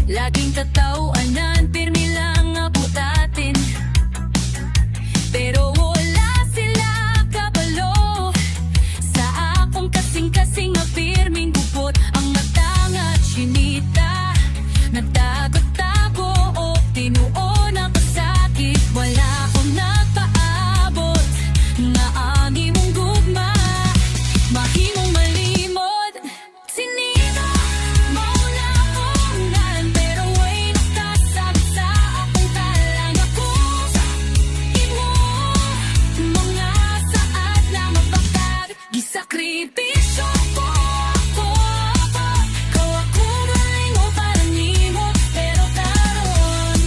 Laging tatawanan, pirmi lang abutatin. Pero wala sila kabalo sa akong kasing-kasing na pirming gubot. Ang matang at sinita, nagtago-tago o tinuon ang kasakit. Wala akong nagpaabot nga ani mong gugma, mahimong malimod. Sinita, mauna akong ngalan, pero way nakasab sa akong talang. Ako imo, mga saat na mabakag, gisakripisyo ko ako. Ikaw ako galing mo para nimo, pero karon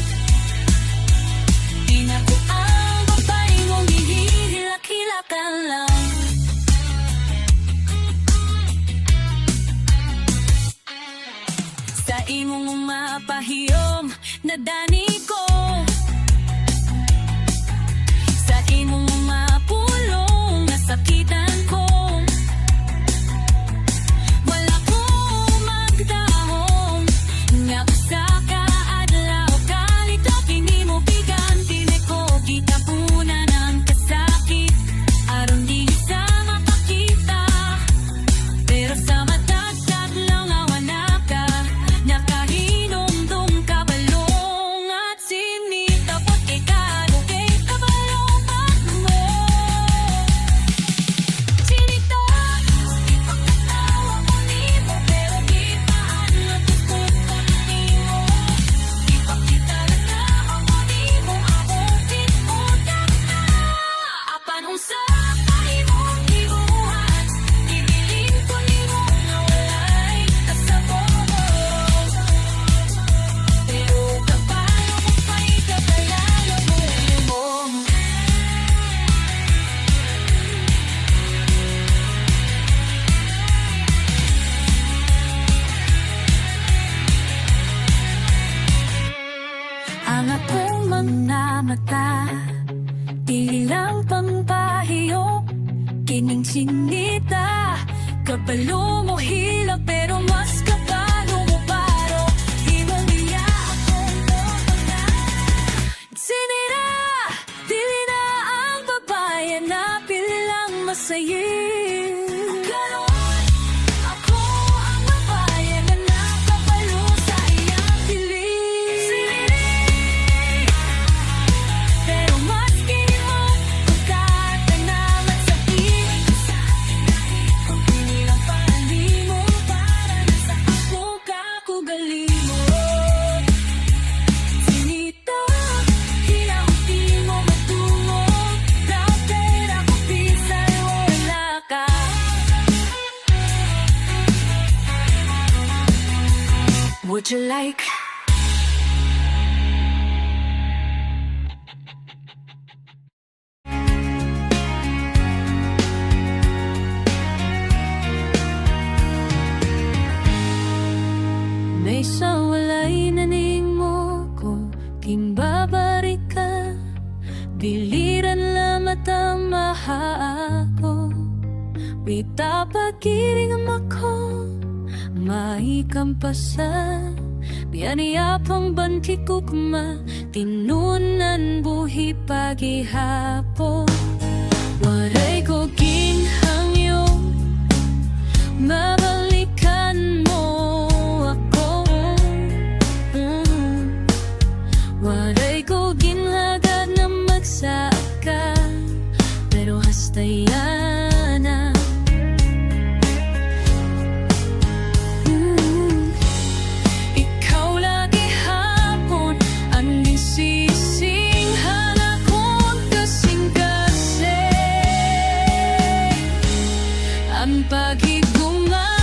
di na ko ang babae mong gihihilak-hilakan lang. Sa imong mapahiyom nadani ko, sa imong mapulong nasakitan ko. Wala ko magdahom nga sa kaadlaw, kalito kini mo biganti ko. Gitapunan ang kasakit aron di sa mapakita, pero sa matagtag lang awana ka, nakahinomdom ka balong at sinita pot kay kado kay kabalong mo. Sinita, ipagkatawa ko nimo, pero di paano tutukan nimo. Ipakita na ako nimo, akong tinutak na. Apan unsa pa imong gibuhat, ibilin ko nimo nga walay kasabot. Pero kapano ko pa'y kakayalo mo. Ang akong mga mata, dili lang pampahiyo, kining sinita. Kabalo mo hilak, pero mas kabalo mo paro. Imong iya akong mga sinira, dili na ang babae na pili lang masayin. Karon, ako ang babae na nakabalo sa iyang piling. Pero mas kini mo pagkatan naman sa piling. Sa akin kung pinilang pali mo, para na sa ako kakugalimot. Sinita, hiyaw-ti mo matungo, dapat ako pisay wala ka. Would you like? May sawalay na mo ko, kimbabari ka, biliran lamat ang maha ako. Wita pagiring ako, maikampasan, biyaniapang banti ko kuma, tinunan buhi pagihapon. Waray ko ginhangyo, mabalikan mo ako. Waray ko ginhagad na magsaka, pero hastayana. Ikaw lagi hapon ang gisisinghan akong kasing-kasing. Ang pagiguma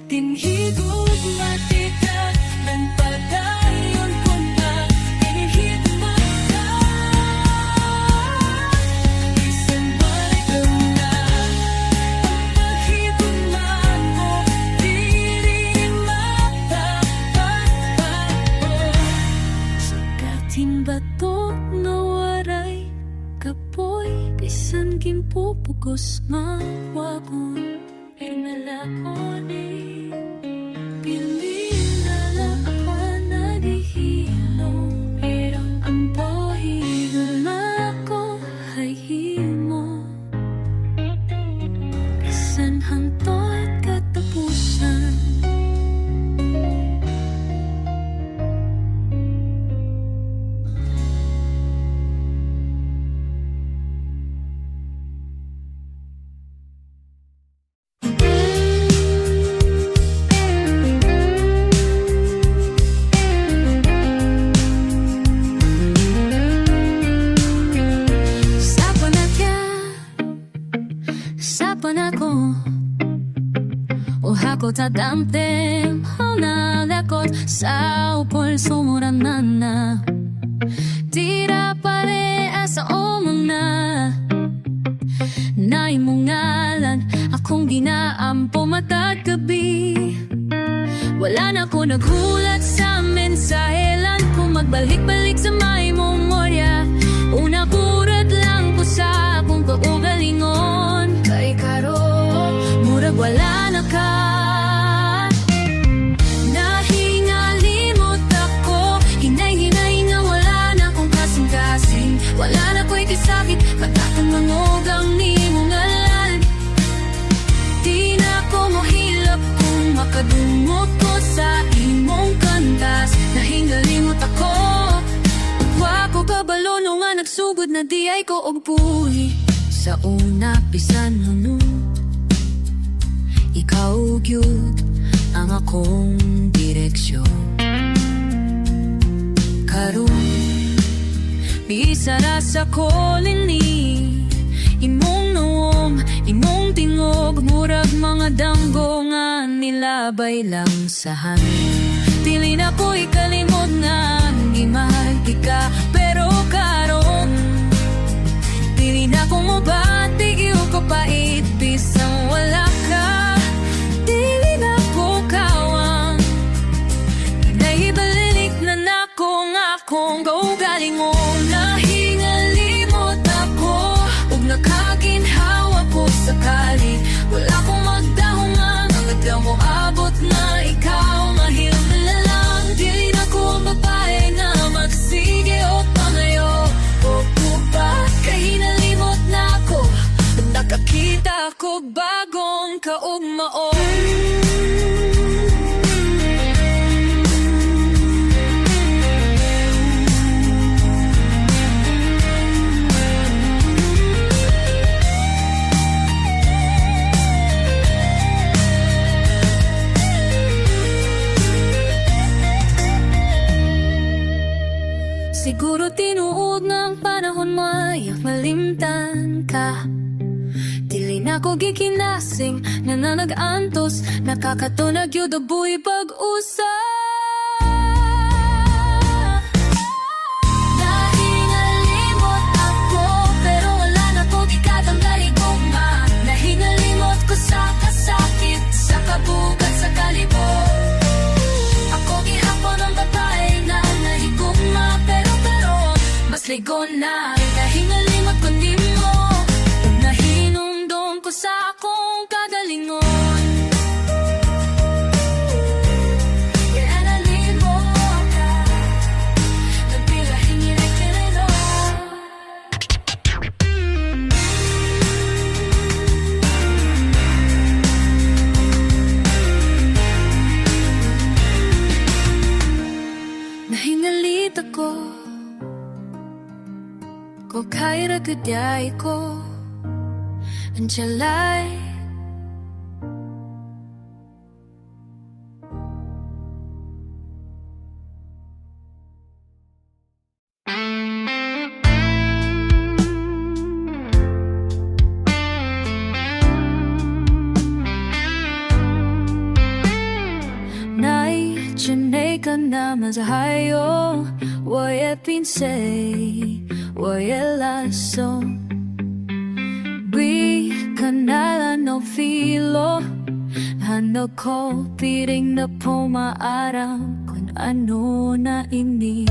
Tinhigog matikat ng padayon ko na tinihigmata. Isang baligaw na ang paghigugman mo, dili matapat-tapo. Sa dating bato na waray kapoy, bisan gimpupugos mawagon inalakoni. Pinilala ako naghihilo, pero ang pahigal ako ay himo. Bisan hangtod katapusan. Ako tadamtem na lakot sa upol sumuranan na tira pare sa omong na naimungalan akong ginaampo matag gabi. Wala na ko naghulat sa mensahelan kung magbalik-balik sa may memorya. Una burat lang ko sa akong kaugalingon kay karon murag wala na ka. Wala na ko'y kisakit, matatang mangugang ni mong ngalan. Di na ko mohilap kung makadungot ko sa imong kantas. Nahingalimot ako, wa ko kabalo nung nga nagsugod na di ay ko og buhi. Sa una pisan nun, ikaw gyud ang akong direksyon. Karon bisara sa kolini, imong noong, imong tingog, murag mga danggo nga nilabay lang sa hangin. Dili na ko ikalimod nga gimahal ka, pero karon dili na ko mobati, iyo ko pait, bisang wala ka. Dili na ko kawang, naibalilik na nako nga akong gaugalingon. Nakaginhawa ko sakali, wala kong magdahungan, ang adlaw mo abot na ikaw mahil na lang. Dili na ko babae na magsige o pangayo o kupat, kay hinalimot na ko, nakakita ko bagong kaugmaon. Siguro tinuod ng panahon mayak malimtan ka. Dili na ko gikinasing, nananagantos, nakakatunag yun dabuy pag-usap. Nahingalimot ako, pero wala na ko gikatanggali guma. Nahingalimot ko sa kasakit, sa kabugat, sa kalibot. Ako gihapon ang babae na nahiguma, pero mas ligon na, nahingalimot ko di mo. Nahinumdum ko sa akong kagalingon. Kaya nalimot ka, nagpila hinginig kinelo. Nahingalit ako, ko kaira kadyay ko Anjalay 个那么的还有，我也并谁，我也拉手。Di ka na no filo, hando ko piring na pumaaraw kung ano na ini.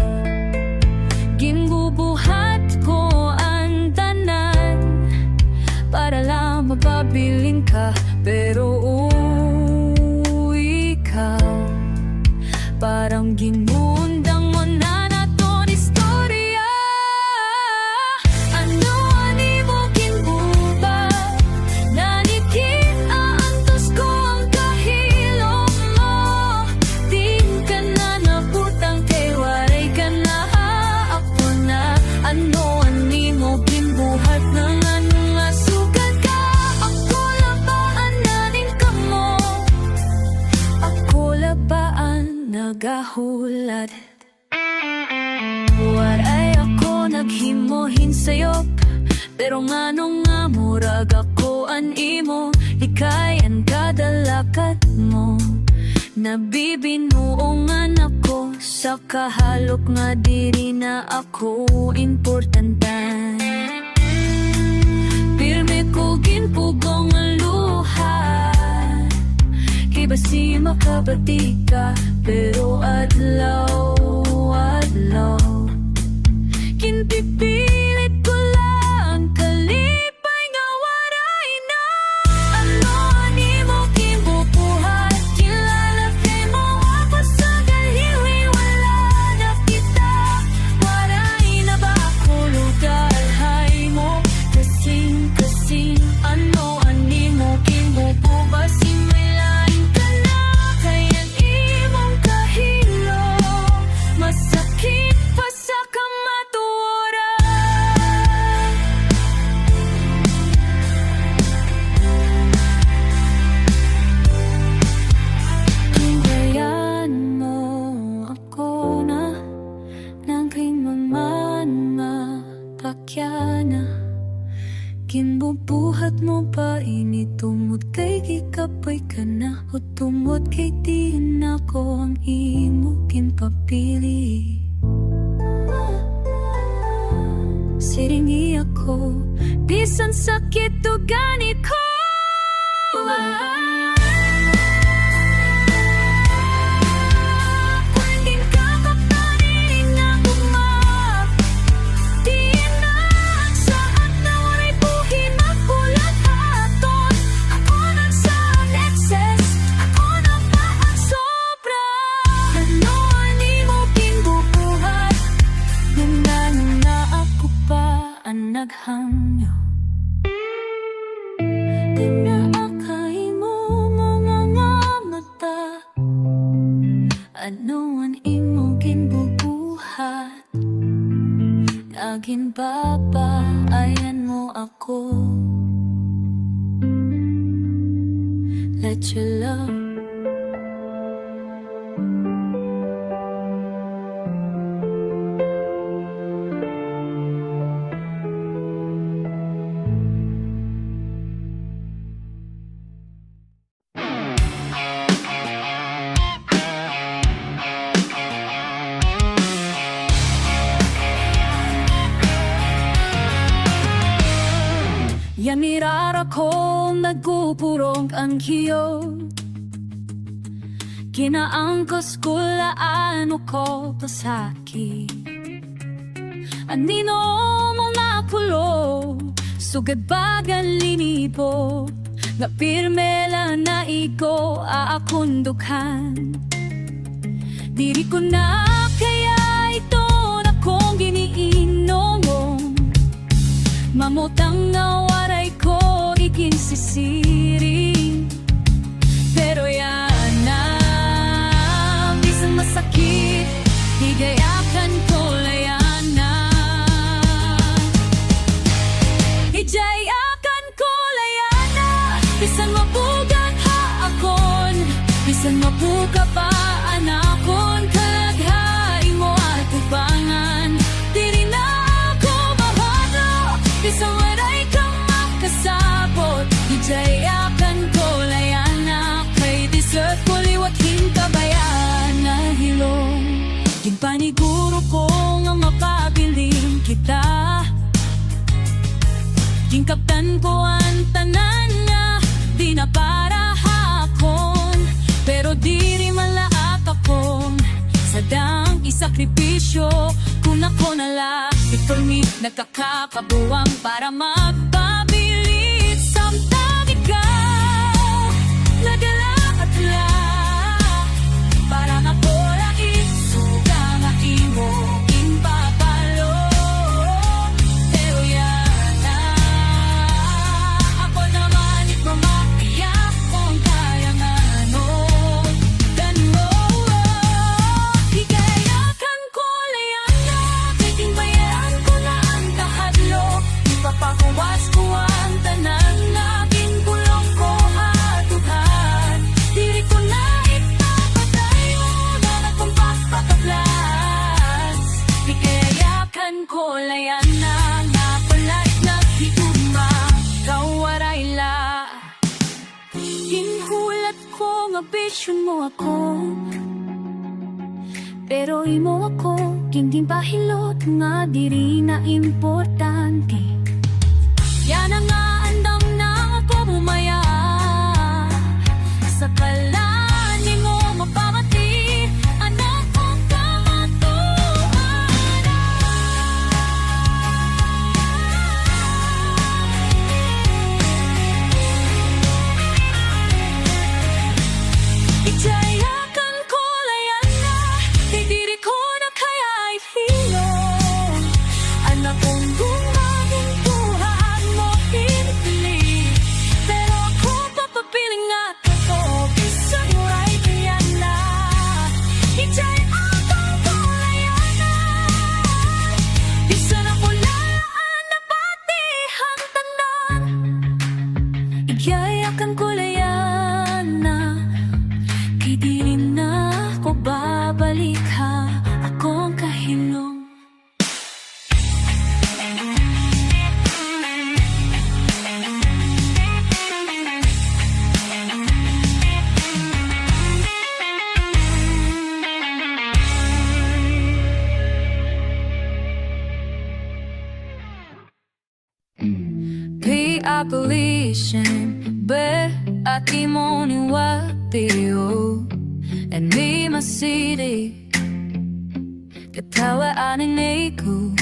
Ginbubuhat ko ang tanan para lang mapabiling ka, pero ikaw parang ginundang mo na naton istorya. Ano ani mo ginbuba, nanikit aantos ko ang kahilom mo. Di ka na naputang kay waray ka na, ako na. Ano ani mo ginbuhat ng anong asugat ka. Ako labaan nanin ka mo, ako labaan nagahulat. Waray ako naghimohin sa'yo, pero nganong nga murag ako an imo. Likayan kadalakat mo, nabibinuongan ako sa kahalok nga diri na ako importantan. Pirmi ko ginpugong ang luha, kay basi makabati ka, pero adlaw kinpipilit ko lang kalipay nga waray na. Ano ani mo kinbubuhat, kilalagay mo ako sa galiwi, wala na kita. Waray na ba ako lugar, hay mo kasing ano ani mo kinbubuhat, simulain ka na kayang imong kahilo. Masakit pa sa kamatuora. Hintayan mo ako na nang kay maman mapakyana. Kinbubuhat mo pa initumod kay gikapoy ka na, o tumod kay diin ako ang imo kinpapili. Siringi ako, bisan sakit o ganit ko. Kung di ka kapanin na umap, di na ang saat na waray buhin magbulat haton. Ako nang saan excess, ako na pa ang sobra. Ano ani mo kinbubuhat, nang na ako pa ang naghangyo. Tinaakay mo mga mata, ano ang imo ginbubuhat, naging babayan mo ako. Let your love Yamirara ko nagpupurong ang kiyo, kinaangkos kulaan ko pasaki. Anino mo napulo, sugad bagan linipo, nga pirmela na iko aakundukhan. Diri ko na kaya ito na kong giniinomong, mamutang nga waray ko ikinsisiring. Pero yan na, bisan masakit, higayakan ko layana. Hijayakan ko layana, bisan mabugan ha akon, bisan mabuka pa anakon. Kalaghay mo at tubangan, diri na ako mahalo, bisan waray kang makasabot. Hijayakan ko layana, kay deserve ko liwat hinkabayan na hilo. Kaptan ko ang tanan nga di na para hakon, pero diri malaak akong sadang isakripisyo. Kung ako nala iturmi nagkakakabuwang para magpabilit. Samtang ikaw nadala at la parang ako lang isuga nga imo impapalo. Pero yan na ako naman ipamatiyak kung kaya nga ano gano. Higayakan ko layan na titing bayan ko na ang kahadlo. Ipapakuwas ko ang tanan naging kulong ko hatuhan. Diri ko na ipapatayo na nagpapapakaplas. Higayakan ko layan na nga pala'y naghigugma kawaray la. Hinhulat ko nga bisyon mo ako, pero imo ako hindi bahilot nga diri na importante. Yan ang nga andam na ako bumaya sa kalan ni mo mapamati. Anak kong kamatuan. Itayakan ko layan na kay diri ko na kaya ihilong. Anak kong gumaging buhaan mo pinipili, pero ako papapiling nga ako bisan uray kayan na. Itayakan ko layan na bisan ako laan na pati ang tanan. Igayakan ko layan na kay dili na ko babalik ha akong kahilom. Pre-apparition, be at imo ni Watio and me my city. Katawa aning ko.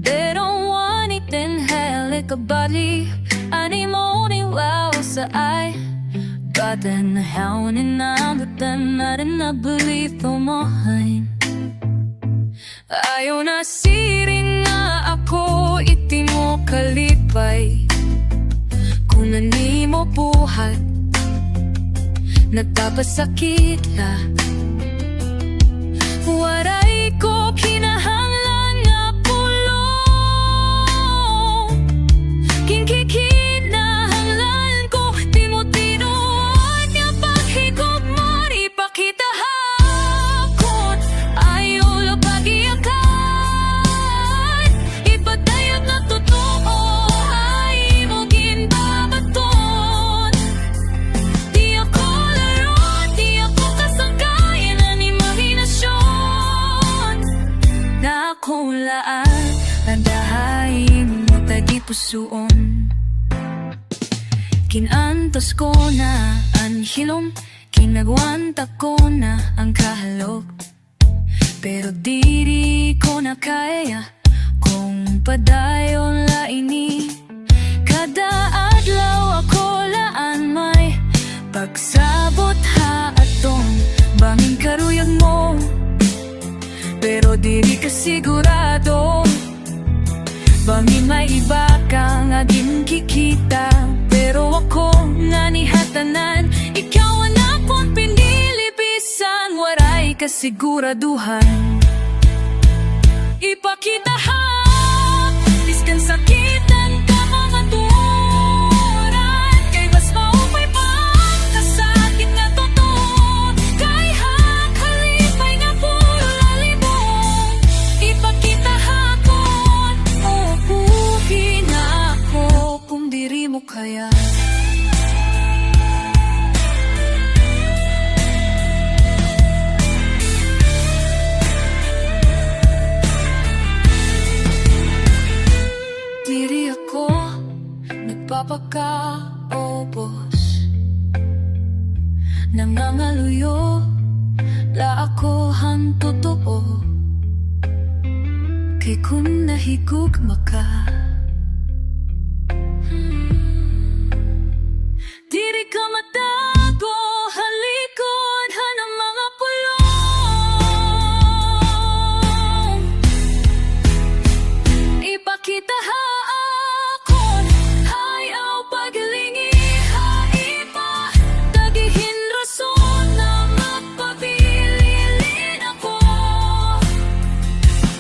They don't want it in hell like a body. Animo ni wow sa ay. Gotten haunin na gatan na rin na believe tumahain. Ayaw na siring nga ako iti mo kalipay. Kung nani mo buhat nagpapasakit la. Waray ko kinahanglan nga pulong. Kinahanglan ko di mo tinuod nga paghigugmon. Ipakita hakot ayaw lo pagiyakan. Ipatayag na totoo ay mo ginbabaton. Di ako laro, di ako kasangkayan ng imahinasyon. Na akong laan, landahain mo tagi pusoon. Kinantos ko na ang hilom, kinagwanta ko na ang kahalok. Pero diri ko na kaya kung padayon la ini. Kada adlaw ako laan may pagsabot ha atong banging karuyag mo. Pero diri ka sigurado bangin may iba ka nga kikita. Pero ako nga ni hatanan, ikaw ang akong pinili bisan waray kasiguraduhan. Ipakita ha biskan sakitan ka mga turan. Kay mas maupay pa kasakit nga totoo. Kay hakalipay nga puro lalibong. Ipakita hakon upuhin ako kung diri mo kaya. nangangaluyo, la ako han totoo. Kay kung nahigugma ka, diri ka matago, halikod ng mga pulong. Ipakita haakon, hayaw paglingi, haipa, dagihin rason na magpabililin ako.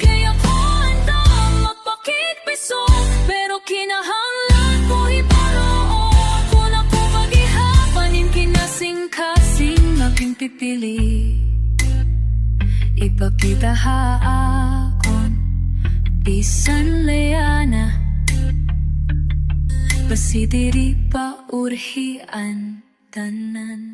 Kaya ko handang magpakitpiso, pero kinahanglan ko iparoon. Kung ako maghihapanin, kinasing-kasing aking pipili. Ipakita haakon, bisan leyana, pasidiri pa urhian tanan.